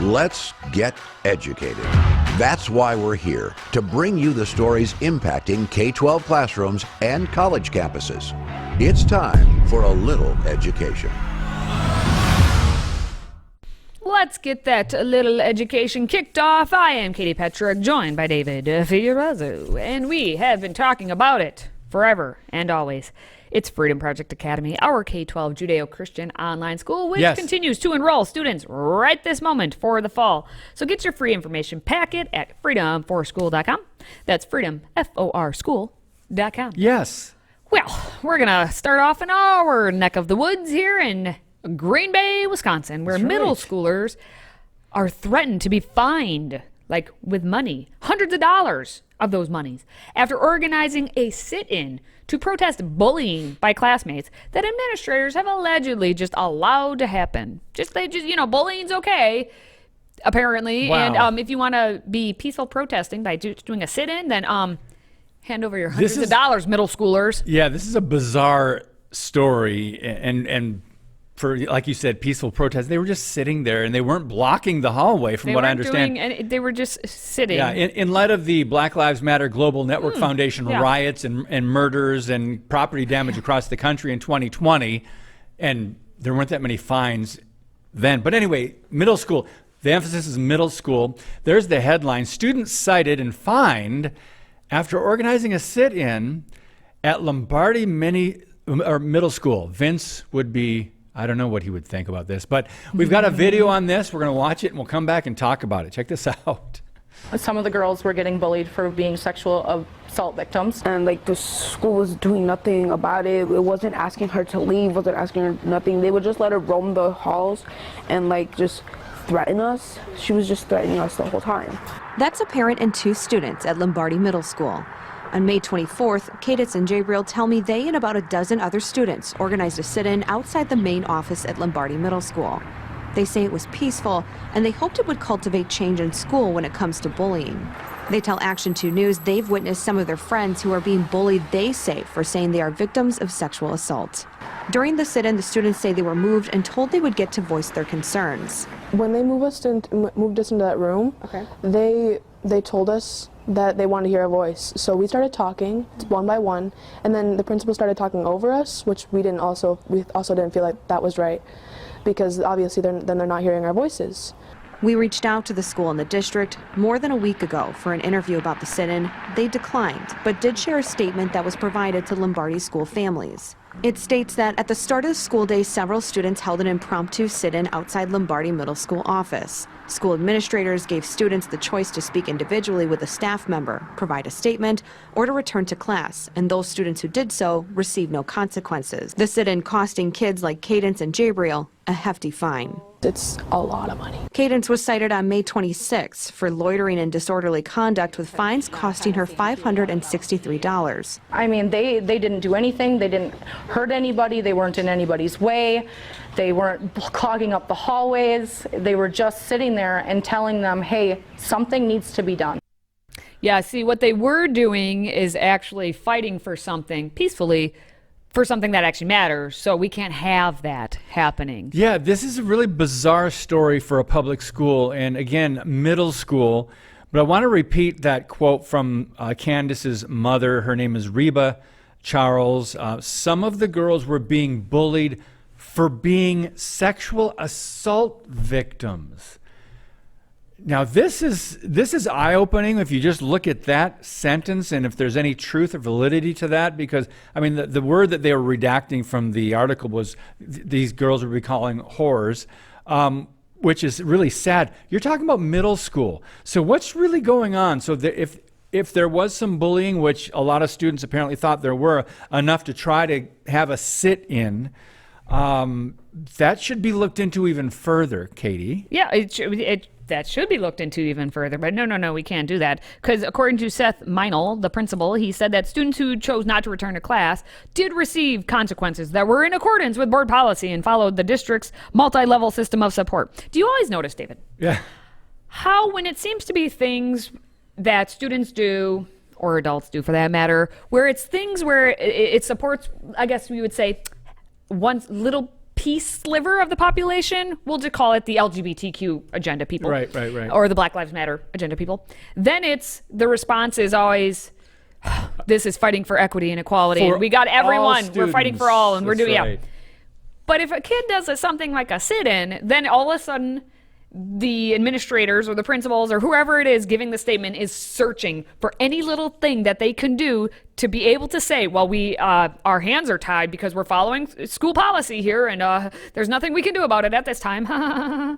Let's get educated. That's why we're here, to bring you the stories impacting K-12 classrooms and college campuses. It's time for a little education. Let's get that little education kicked off. I am Katie Petrick, joined by David Fiorazzo, and we have been talking about it forever and always. It's Freedom Project Academy, our K-12 Judeo-Christian online school, which continues to enroll students right this moment for the fall. So get your free information packet at freedomforschool.com. That's freedom, F-O-R, school.com. Yes. Well, we're going to start off in our neck of the woods here in Green Bay, Wisconsin, where middle schoolers are threatened to be fined, like with money, hundreds of dollars of those monies, after organizing a sit-in to protest bullying by classmates that administrators have allegedly just allowed to happen. Bullying's okay, apparently. Wow. And if you want to be peaceful protesting by doing a sit-in, then hand over your hundreds of dollars, middle schoolers. Yeah, this is a bizarre story, and for, like you said, peaceful protest. They were just sitting there, and they weren't blocking the hallway, from what I understand. They were just sitting. Yeah, in light of the Black Lives Matter Global Network Foundation riots and murders and property damage across the country in 2020, and there weren't that many fines then. But anyway, middle school. The emphasis is middle school. There's the headline: students cited and fined after organizing a sit-in at Lombardi Middle School. Vince would be, I don't know what he would think about this, but we've got a video on this. We're going to watch it, and we'll come back and talk about it. Check this out. Some of the girls were getting bullied for being sexual assault victims. And the school was doing nothing about it. It wasn't asking her to leave, wasn't asking her nothing. They would just let her roam the halls and just threaten us. She was just threatening us the whole time. That's a parent and two students at Lombardi Middle School. On May 24th, Cadence and Jabriel tell me they and about a dozen other students organized a sit-in outside the main office at Lombardi Middle School. They say it was peaceful, and they hoped it would cultivate change in school when it comes to bullying. They tell Action 2 News they've witnessed some of their friends who are being bullied, they say, for saying they are victims of sexual assault. During the sit-in, the students say they were moved and told they would get to voice their concerns. When they moved us into that room, they told us that they wanted to hear our voice. So we started talking one by one, and then the principal started talking over us, which we also didn't feel like that was right, because obviously then they're not hearing our voices. We reached out to the school and the district more than a week ago for an interview about the sit-in. They declined, but did share a statement that was provided to Lombardi school families. It states that at the start of the school day, several students held an impromptu sit-in outside Lombardi Middle School office. School administrators gave students the choice to speak individually with a staff member, provide a statement, or to return to class, and those students who did so received no consequences. The sit-in costing kids like Cadence and Jabriel a hefty fine. It's a lot of money. Cadence was cited on May 26 for loitering and disorderly conduct, with fines costing her $563. I mean, they didn't do anything. They didn't hurt anybody. They weren't in anybody's way. They weren't clogging up the hallways. They were just sitting there and telling them, hey, something needs to be done. Yeah, see, what they were doing is actually fighting for something peacefully, for something that actually matters, so we can't have that happening. Yeah, this is a really bizarre story for a public school, and again, middle school. But I want to repeat that quote from Candace's mother. Her name is Reba Charles. Some of the girls were being bullied for being sexual assault victims. Now, this is eye-opening if you just look at that sentence and if there's any truth or validity to that, because, I mean, the word that they were redacting from the article was these girls would be calling whores, which is really sad. You're talking about middle school. So what's really going on? So if there was some bullying, which a lot of students apparently thought there were, enough to try to have a sit-in, that should be looked into even further, Katie. Yeah, that should be looked into even further, but no, we can't do that. Because according to Seth Meinel, the principal, he said that students who chose not to return to class did receive consequences that were in accordance with board policy and followed the district's multi-level system of support. Do you always notice, David? Yeah. How, when it seems to be things that students do, or adults do for that matter, where it's things where it supports, I guess we would say, one little piece sliver of the population, we'll just call it the LGBTQ agenda people. Right. Or the Black Lives Matter agenda people. Then the response is always, this is fighting for equity and equality. For And we got everyone. We're fighting for all. And we're That's doing, right. But if a kid does something like a sit-in, then all of a sudden the administrators or the principals or whoever it is giving the statement is searching for any little thing that they can do to be able to say, well, our hands are tied because we're following school policy here, and there's nothing we can do about it at this time.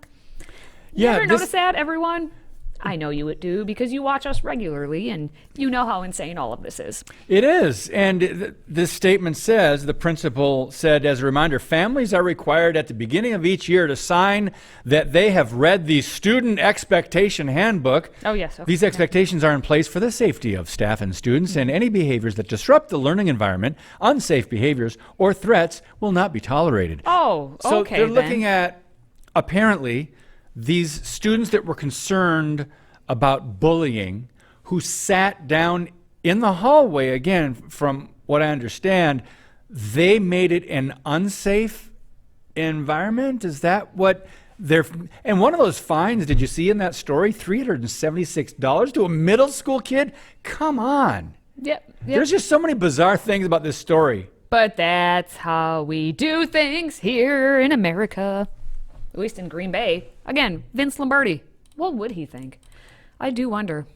You ever notice that, everyone? I know you would do because you watch us regularly and you know how insane all of this is. It is. And this statement says, the principal said, as a reminder, families are required at the beginning of each year to sign that they have read the Student Expectation Handbook. Oh, yes. Okay. These expectations are in place for the safety of staff and students, and any behaviors that disrupt the learning environment, unsafe behaviors, or threats will not be tolerated. Oh, So okay. they're looking at, apparently, these students that were concerned about bullying, who sat down in the hallway, again, from what I understand, they made it an unsafe environment? Is that what they're... And one of those fines, did you see in that story? $376 to a middle school kid? Come on. Yep. There's just so many bizarre things about this story. But that's how we do things here in America. At least in Green Bay. Again, Vince Lombardi. What would he think? I do wonder.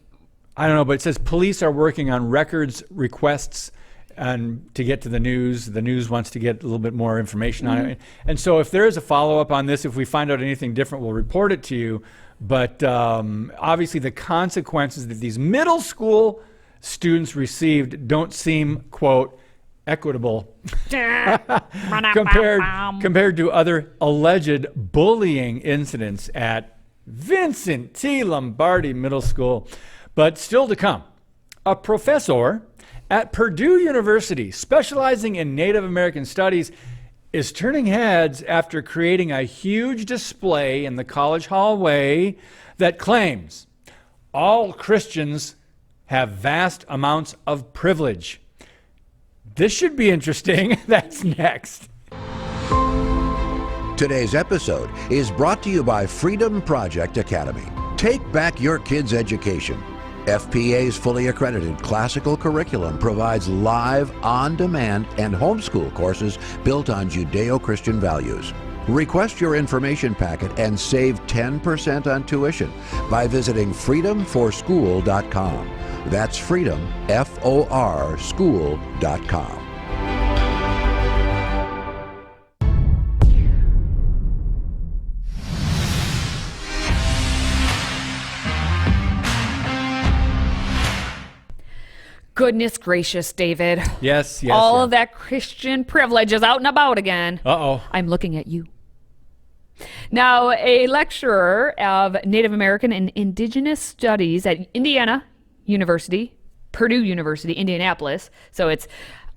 I don't know, but it says police are working on records requests and to get to the news. The news wants to get a little bit more information on it. And so if there is a follow-up on this, if we find out anything different, we'll report it to you. But obviously the consequences that these middle school students received don't seem, quote, equitable compared to other alleged bullying incidents at Vincent T. Lombardi Middle School. But still to come, a professor at Purdue University specializing in Native American studies is turning heads after creating a huge display in the college hallway that claims all Christians have vast amounts of privilege. This should be interesting. That's next. Today's episode is brought to you by FreedomProject Academy. Take back your kids' education. FPA's fully accredited classical curriculum provides live, on-demand, and homeschool courses built on Judeo-Christian values. Request your information packet and save 10% on tuition by visiting freedomforschool.com. That's freedom, F-O-R, school.com. Goodness gracious, David. Yes. All of that Christian privilege is out and about again. Uh-oh. I'm looking at you. Now, a lecturer of Native American and Indigenous Studies at Indiana University, Purdue University, Indianapolis. So it's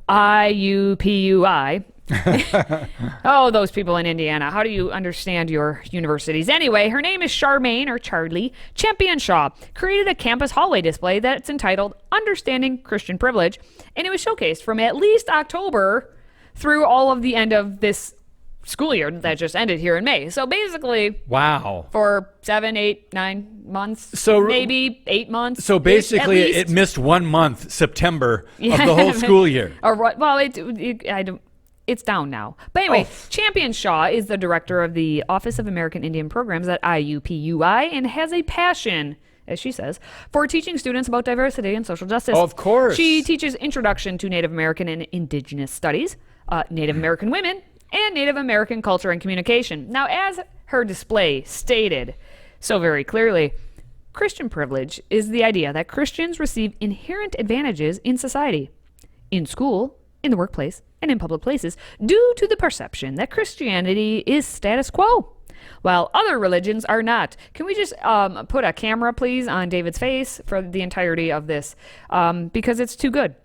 IUPUI. Oh, those people in Indiana. How do you understand your universities? Anyway, her name is Charmaine, or Charlie Champion-Shaw, created a campus hallway display that's entitled Understanding Christian Privilege, and it was showcased from at least October through all of the end of this school year that just ended here in May. So basically, wow, for 7, 8, 9 months, so maybe 8 months. So basically, it missed 1 month, September, of the whole school year. Or what? Well, it's down now. But anyway, Champion-Shaw is the director of the Office of American Indian Programs at IUPUI and has a passion, as she says, for teaching students about diversity and social justice. Oh, of course. She teaches Introduction to Native American and Indigenous Studies, Native American Women, and Native American Culture and Communication. Now, as her display stated so very clearly, Christian privilege is the idea that Christians receive inherent advantages in society, in school, in the workplace, and in public places due to the perception that Christianity is status quo, while other religions are not. Can we just put a camera, please, on David's face for the entirety of this? Because it's too good.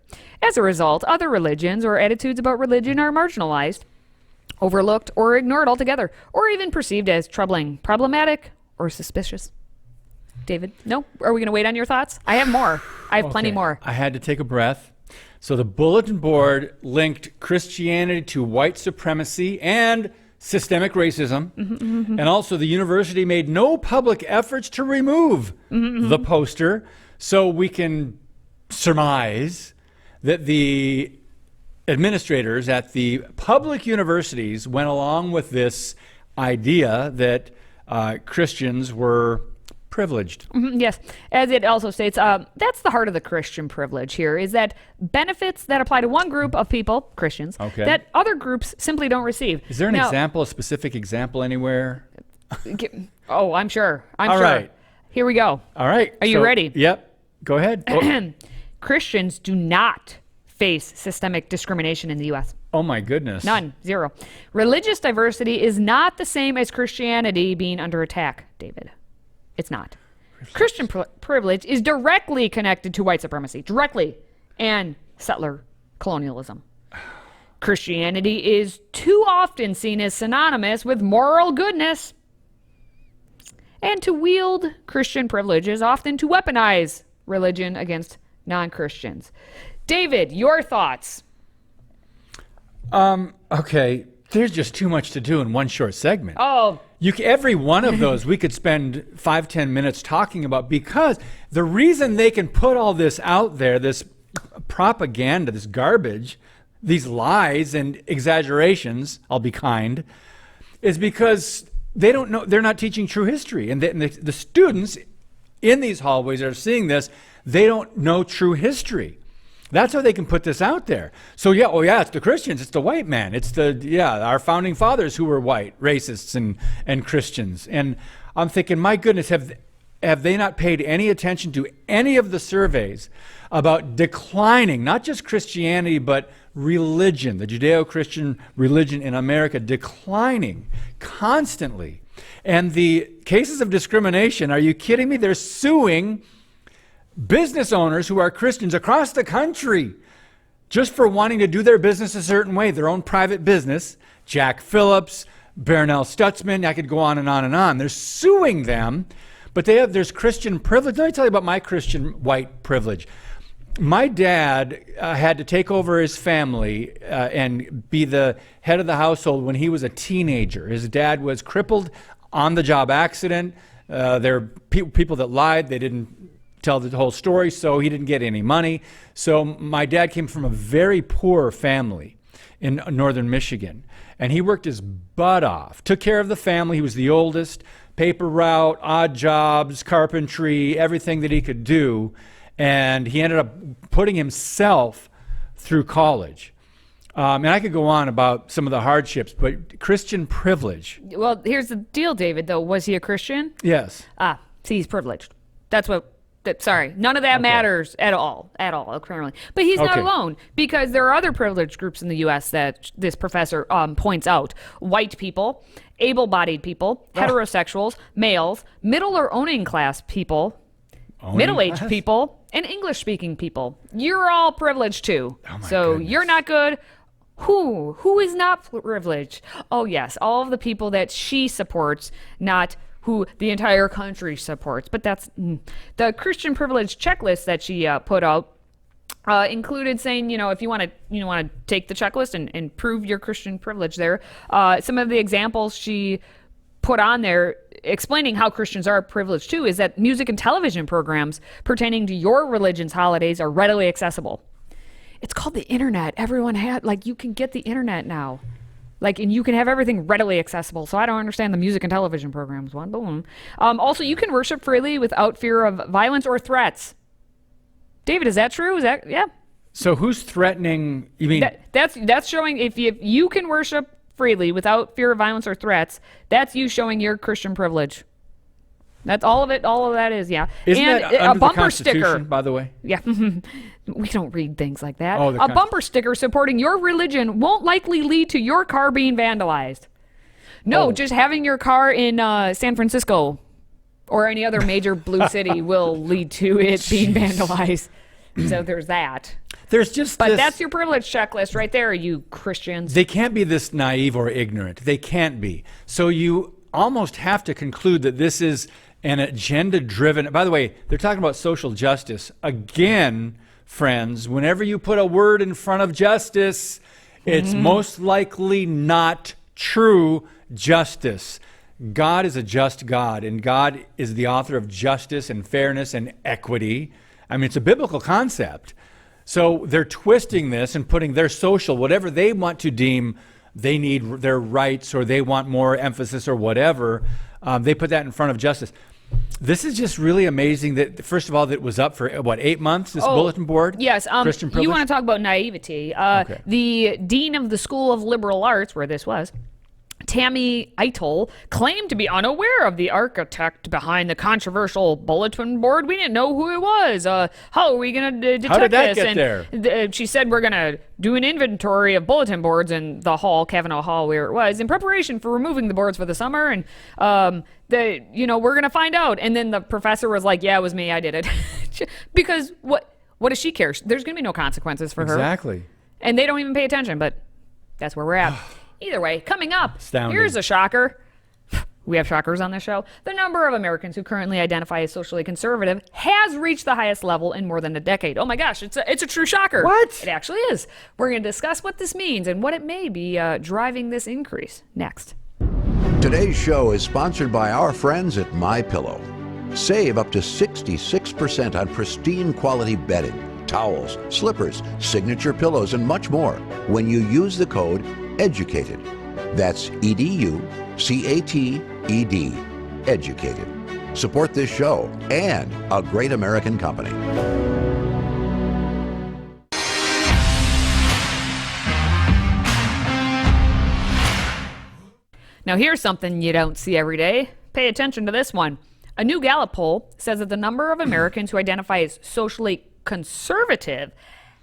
As a result, other religions or attitudes about religion are marginalized, overlooked, or ignored altogether, or even perceived as troubling, problematic, or suspicious. David, no? Are we going to wait on your thoughts? I have more. I have plenty more. I had to take a breath. So the bulletin board linked Christianity to white supremacy and systemic racism, and also the university made no public efforts to remove the poster, so we can surmise that the administrators at the public universities went along with this idea that Christians were privileged. Yes, as it also states, that's the heart of the Christian privilege here, is that benefits that apply to one group of people, Christians, that other groups simply don't receive. Is there an example, a specific example anywhere? Oh, I'm sure. I'm All sure. right. Here we go. All right. Are you ready? Yep. Go ahead. Oh. Christians do not face systemic discrimination in the U.S. Oh my goodness. None. Zero. Religious diversity is not the same as Christianity being under attack, David. It's not. Christian privilege is directly connected to white supremacy, directly, and settler colonialism. Christianity is too often seen as synonymous with moral goodness. And to wield Christian privilege is often to weaponize religion against non-Christians. David, your thoughts? Okay. There's just too much to do in one short segment. Oh, Every one of those we could spend 5-10 minutes talking about, because the reason they can put all this out there, this propaganda, this garbage, these lies and exaggerations, I'll be kind, is because they don't know, they're not teaching true history. And the students in these hallways are seeing this, they don't know true history. That's how they can put this out there. So it's the Christians, it's the white man, it's our founding fathers who were white, racists and Christians. And I'm thinking, my goodness, have they not paid any attention to any of the surveys about declining, not just Christianity, but religion, the Judeo-Christian religion in America declining constantly? And the cases of discrimination, are you kidding me? They're suing business owners who are Christians across the country just for wanting to do their business a certain way, their own private business. Jack Phillips, Bernal Stutzman, I could go on and on and on. They're suing them, but there's Christian privilege. Let me tell you about my Christian white privilege. My dad had to take over his family and be the head of the household when he was a teenager. His dad was crippled on the job accident. There are people that lied. They didn't tell the whole story, so he didn't get any money. So my dad came from a very poor family in northern Michigan, and he worked his butt off, took care of the family. He was the oldest, paper route, odd jobs, carpentry, everything that he could do, and he ended up putting himself through college. And I could go on about some of the hardships, but Christian privilege. well, here's the deal, David, though. Was he a Christian? Yes. See, he's privileged. That's what... Sorry, none of that matters at all, apparently. But he's not alone, because there are other privileged groups in the U.S. that this professor points out. White people, able-bodied people, heterosexuals, males, middle or owning class people, middle-aged people, and English-speaking people. You're all privileged too. So goodness. You're not good. Who is not privileged? Oh, yes, all of the people that she supports, not who the entire country supports. But that's the Christian privilege checklist that she put out included saying, if you want to take the checklist and prove your Christian privilege there, some of the examples she put on there explaining how Christians are privileged too is that music and television programs pertaining to your religion's holidays are readily accessible. It's called the internet. Everyone you can get the internet now. And you can have everything readily accessible. So I don't understand the music and television programs one. Boom. Also, you can worship freely without fear of violence or threats. David, is that true? Yeah? So who's threatening? You mean that's showing if you can worship freely without fear of violence or threats, that's you showing your Christian privilege. That's all of it. All of that is, yeah. Isn't and that under a bumper the Constitution, sticker, by the way? Yeah. We don't read things like that. Oh, a bumper sticker supporting your religion won't likely lead to your car being vandalized. No, just having your car in San Francisco or any other major blue city will lead to it being vandalized. So there's that. But that's your privilege checklist right there, you Christians. They can't be this naive or ignorant. They can't be. So you almost have to conclude that this is an agenda-driven. By the way, they're talking about social justice. Again, friends, whenever you put a word in front of justice, it's most likely not true justice. God is a just God, and God is the author of justice and fairness and equity. I mean, it's a biblical concept. So they're twisting this and putting their social, whatever they want to deem they need their rights or they want more emphasis or whatever, they put that in front of justice. This is just really amazing that, first of all, that it was up for, 8 months, this bulletin board? Yes. Christian privilege? You want to talk about naivety. Okay. The dean of the School of Liberal Arts, where this was, Tammy Eitel, claimed to be unaware of the architect behind the controversial bulletin board. We didn't know who it was. How are we going to detect How did that this? get there? She said we're going to do an inventory of bulletin boards in the hall, Kavanaugh Hall, where it was, in preparation for removing the boards for the summer. And we're going to find out. And then the professor was like, "Yeah, it was me. I did it." Because what does she care? There's going to be no consequences for her. Exactly. And they don't even pay attention. But that's where we're at. Either way, coming up, Astounding. Here's a shocker. We have shockers on this show. The number of Americans who currently identify as socially conservative has reached the highest level in more than a decade. Oh my gosh, it's a true shocker. What? It actually is. We're going to discuss what this means and what it may be driving this increase next. Today's show is sponsored by our friends at MyPillow. Save up to 66% on pristine quality bedding, towels, slippers, signature pillows, and much more when you use the code EDUCATED. That's EDUCATED. Educated. Support this show and a great American company. Now here's something you don't see every day. Pay attention to this one. A new Gallup poll says that the number of Americans who identify as socially conservative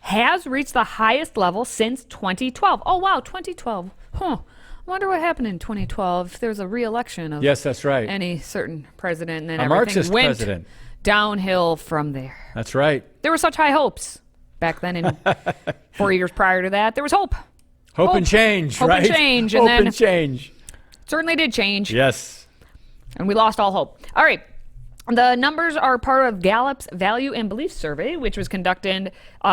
has reached the highest level since 2012. Oh, wow, 2012. Huh. I wonder what happened in 2012 if there was a re-election of Yes, that's right. any certain president, and then A everything Marxist went president. downhill from there. That's right. There were such high hopes back then. In 4 years prior to that, there was hope. Hope and change, Hope right? and change. Hope And then and change. certainly did change. Yes. And we lost all hope. All right. The numbers are part of Gallup's Value and Belief Survey, which was conducted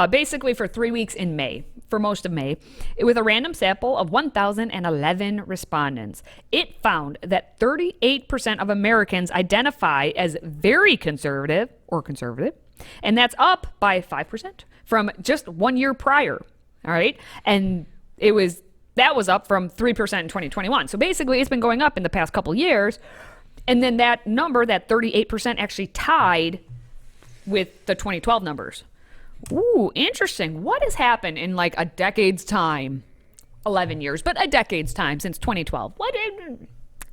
basically for 3 weeks in May, for most of May, with a random sample of 1,011 respondents. It found that 38% of Americans identify as very conservative or conservative, and that's up by 5% from just 1 year prior. All right. And that was up from 3% in 2021. So basically, it's been going up in the past couple years. And then that number, that 38%, actually tied with the 2012 numbers. Ooh, interesting. What has happened in like a decade's time? 11 years, but a decade's time since 2012.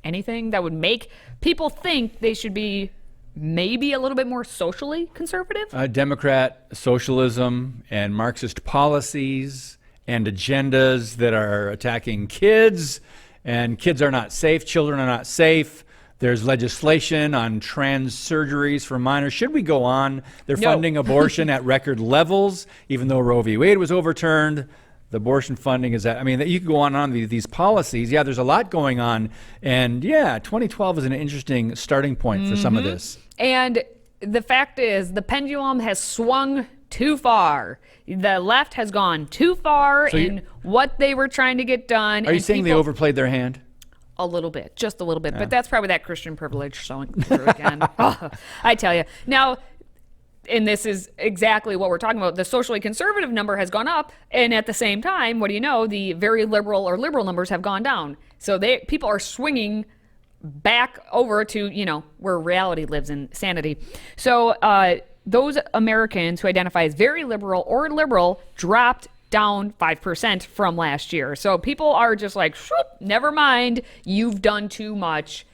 Anything that would make people think they should be maybe a little bit more socially conservative? Democrat socialism and Marxist policies and agendas that are attacking kids, and kids are not safe, children are not safe. There's legislation on trans surgeries for minors. Should we go on? They're funding abortion at record levels, even though Roe v. Wade was overturned. The abortion funding is that, you could go on and on these policies. Yeah, there's a lot going on. And yeah, 2012 is an interesting starting point for some of this. And the fact is, the pendulum has swung too far. The left has gone too far in what they were trying to get done. Are you saying they overplayed their hand? A little bit, just a little bit. But that's probably that Christian privilege showing through again. Oh, I tell you. Now, and this is exactly what we're talking about. The socially conservative number has gone up, and at the same time, what do you know? The very liberal or liberal numbers have gone down. So people are swinging back over to, where reality lives in sanity. So those Americans who identify as very liberal or liberal dropped down 5% from last year. So people are just like, never mind, you've done too much.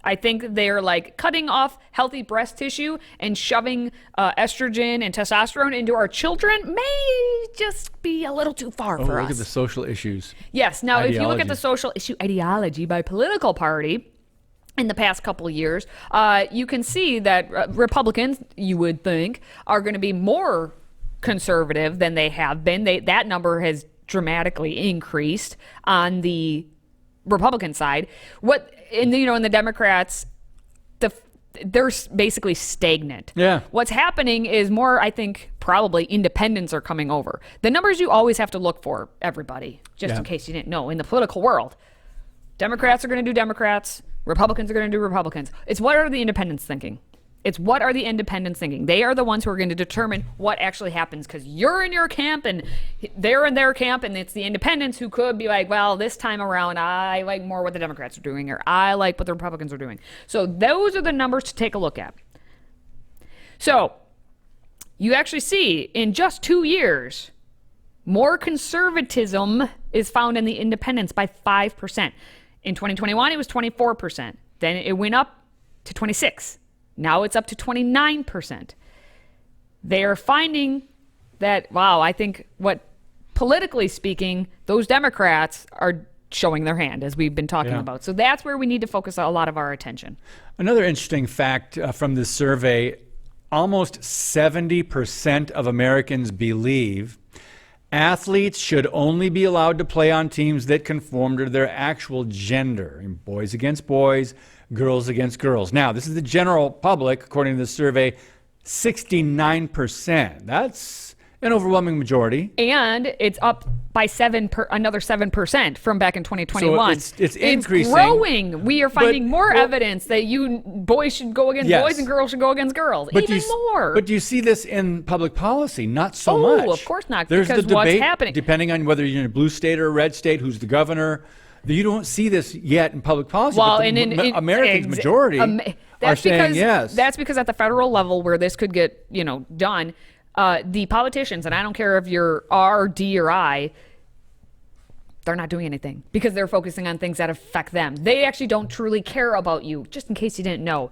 I think they're like cutting off healthy breast tissue and shoving estrogen and testosterone into our children may just be a little too far for us. Look at the social issues. Yes. Now, Ideology. if you look at the social issue ideology by political party in the past couple of years, you can see that Republicans, you would think, are going to be more conservative than they have been. That number has dramatically increased on the Republican side. In the Democrats, they're basically stagnant. Yeah. What's happening is more, I think, probably independents are coming over. The numbers you always have to look for, everybody, just in case you didn't know, in the political world. Democrats are going to do Democrats. Republicans are going to do Republicans. It's what are the independents thinking? It's what are the independents thinking? They are the ones who are going to determine what actually happens because you're in your camp and they're in their camp, and it's the independents who could be like, well, this time around, I like more what the Democrats are doing, or I like what the Republicans are doing. So those are the numbers to take a look at. So you actually see in just 2 years, more conservatism is found in the independents by 5%. In 2021, it was 24%. Then it went up to 26%. Now it's up to 29%. They are finding that, wow, I think what, politically speaking, those Democrats are showing their hand, as we've been talking about. So that's where we need to focus a lot of our attention. Another interesting fact from this survey, almost 70% of Americans believe athletes should only be allowed to play on teams that conform to their actual gender. Boys against boys, girls against girls. Now, this is the general public, according to the survey, 69%. That's an overwhelming majority. And it's up by another 7% from back in 2021. So it's increasing. It's growing. We are finding more evidence that boys should go against boys and girls should go against girls. Even more. But do you see this in public policy? Not so much. Oh, of course not. There's because the debate, what's happening? depending on whether you're in a blue state or a red state, who's the governor. You don't see this yet in public policy. Well, but Americans' majority are saying yes. That's because at the federal level where this could get done, the politicians, and I don't care if you're R, D, or I, they're not doing anything because they're focusing on things that affect them. They actually don't truly care about you, just in case you didn't know.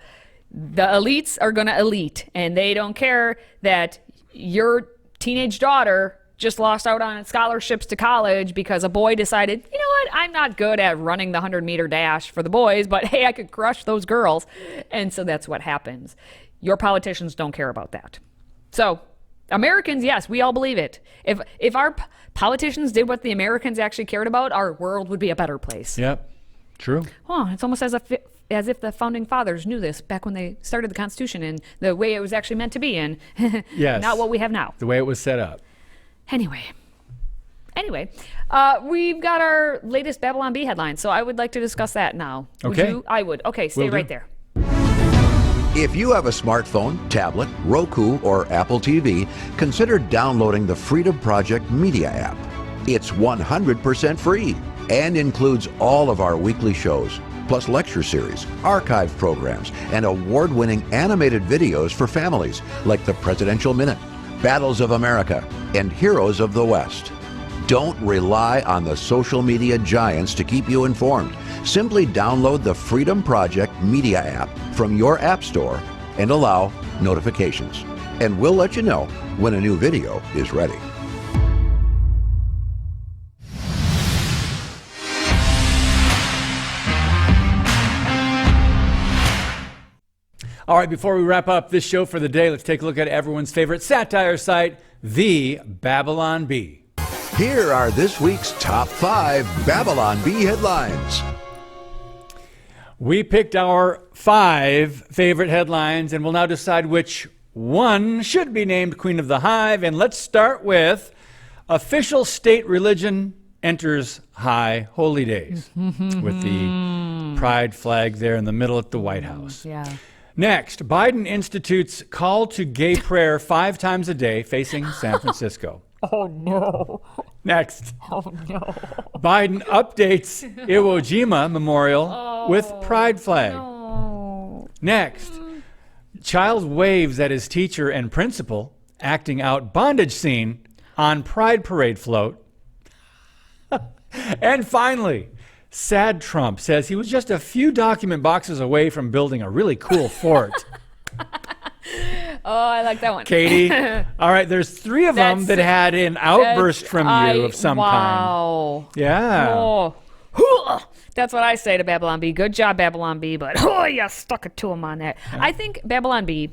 The elites are going to elite, and they don't care that your teenage daughter just lost out on scholarships to college because a boy decided, you know what, I'm not good at running the 100-meter dash for the boys, but hey, I could crush those girls. And so that's what happens. Your politicians don't care about that. So Americans, yes, we all believe it. If our politicians did what the Americans actually cared about, our world would be a better place. Yep, true. Well, it's almost as if the founding fathers knew this back when they started the Constitution and the way it was actually meant to be, and yes, not what we have now. The way it was set up. Anyway, we've got our latest Babylon Bee headline, so I would like to discuss that now. Okay. Would you? I would. Okay, stay right there. If you have a smartphone, tablet, Roku, or Apple TV, consider downloading the Freedom Project Media app. It's 100% free and includes all of our weekly shows, plus lecture series, archive programs, and award-winning animated videos for families like the Presidential Minute, Battles of America, and Heroes of the West. Don't rely on the social media giants to keep you informed. Simply download the Freedom Project Media app from your app store and allow notifications. And we'll let you know when a new video is ready. All right, before we wrap up this show for the day, let's take a look at everyone's favorite satire site, the Babylon Bee. Here are this week's top 5 Babylon Bee headlines. We picked our 5 favorite headlines, and we'll now decide which one should be named Queen of the Hive. And let's start with official state religion enters high holy days with the pride flag there in the middle at the White House. Yeah. Next, Biden institutes call to gay prayer 5 times a day facing San Francisco. Oh, no. Next, Oh, no. Biden updates Iwo Jima Memorial with pride flag. No. Next, child waves at his teacher and principal acting out bondage scene on pride parade float. And finally, sad Trump says he was just a few document boxes away from building a really cool fort. Oh, I like that one. Katie, all right, there's 3 of them that had an outburst from you of some kind. Wow. Yeah. Oh. That's what I say to Babylon Bee. Good job, Babylon Bee, but you stuck it to him on that. Yeah. I think Babylon Bee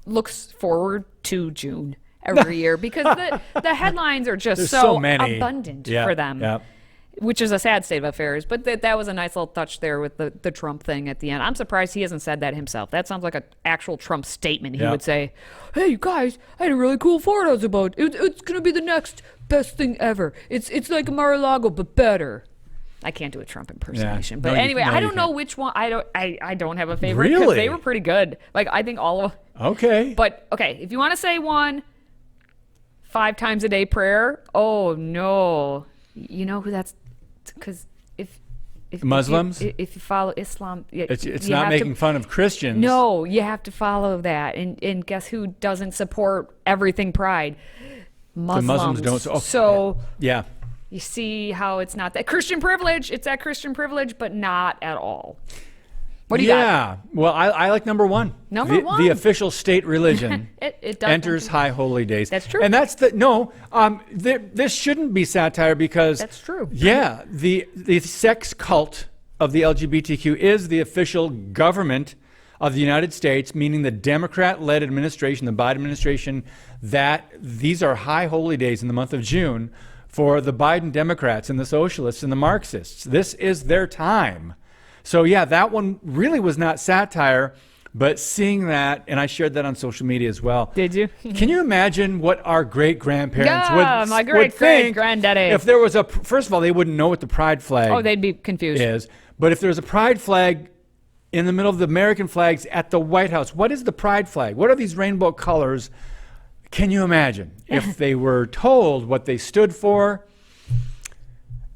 looks forward to June every year because the headlines are just so abundant for them. Yeah. Which is a sad state of affairs, but that was a nice little touch there with the Trump thing at the end. I'm surprised he hasn't said that himself. That sounds like an actual Trump statement. He would say, hey, you guys, I had a really cool fort I was about. It's going to be the next best thing ever. It's like Mar-a-Lago, but better. I can't do a Trump impersonation, Yeah. but No, you- anyway, no, I you don't know can't. which one. I don't have a favorite because Really? they were pretty good. Like I think all of. Okay. But okay, if you want to say one, 5 times a day prayer. Oh no, you know who that's because if Muslims? if you follow Islam, It's you not have making to, fun of Christians. No, you have to follow that. And guess who doesn't support everything pride? Muslims. The Muslims don't. Oh, So yeah. you see how it's not that Christian privilege. It's that Christian privilege, but not at all. What do you got? Yeah. Well, I like number one. Number the, one. The official state religion It does enters high holy days. That's true. And that's this shouldn't be satire because That's true. Yeah, the sex cult of the LGBTQ is the official government of the United States, meaning the Democrat-led administration, the Biden administration, that these are high holy days in the month of June for the Biden Democrats and the socialists and the Marxists. This is their time. So yeah, that one really was not satire, but seeing that, and I shared that on social media as well. Did you? Can you imagine what our great-grandparents Yeah, would my would think great-great-granddaddy. if there was first of all, they wouldn't know what the pride flag Oh, they'd be confused. is, but if there's a pride flag in the middle of the American flags at the White House, what is the pride flag? What are these rainbow colors? Can you imagine if they were told what they stood for?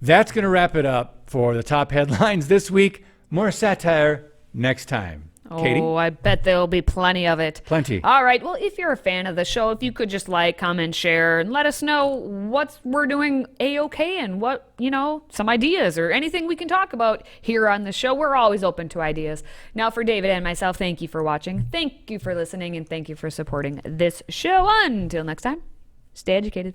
That's going to wrap it up for the top headlines this week. More satire next time. Katie? Oh, I bet there'll be plenty of it. Plenty. All right. Well, if you're a fan of the show, if you could just like, comment, share, and let us know what we're doing A-okay and what, some ideas or anything we can talk about here on the show. We're always open to ideas. Now, for David and myself, thank you for watching. Thank you for listening, and thank you for supporting this show. Until next time, stay educated.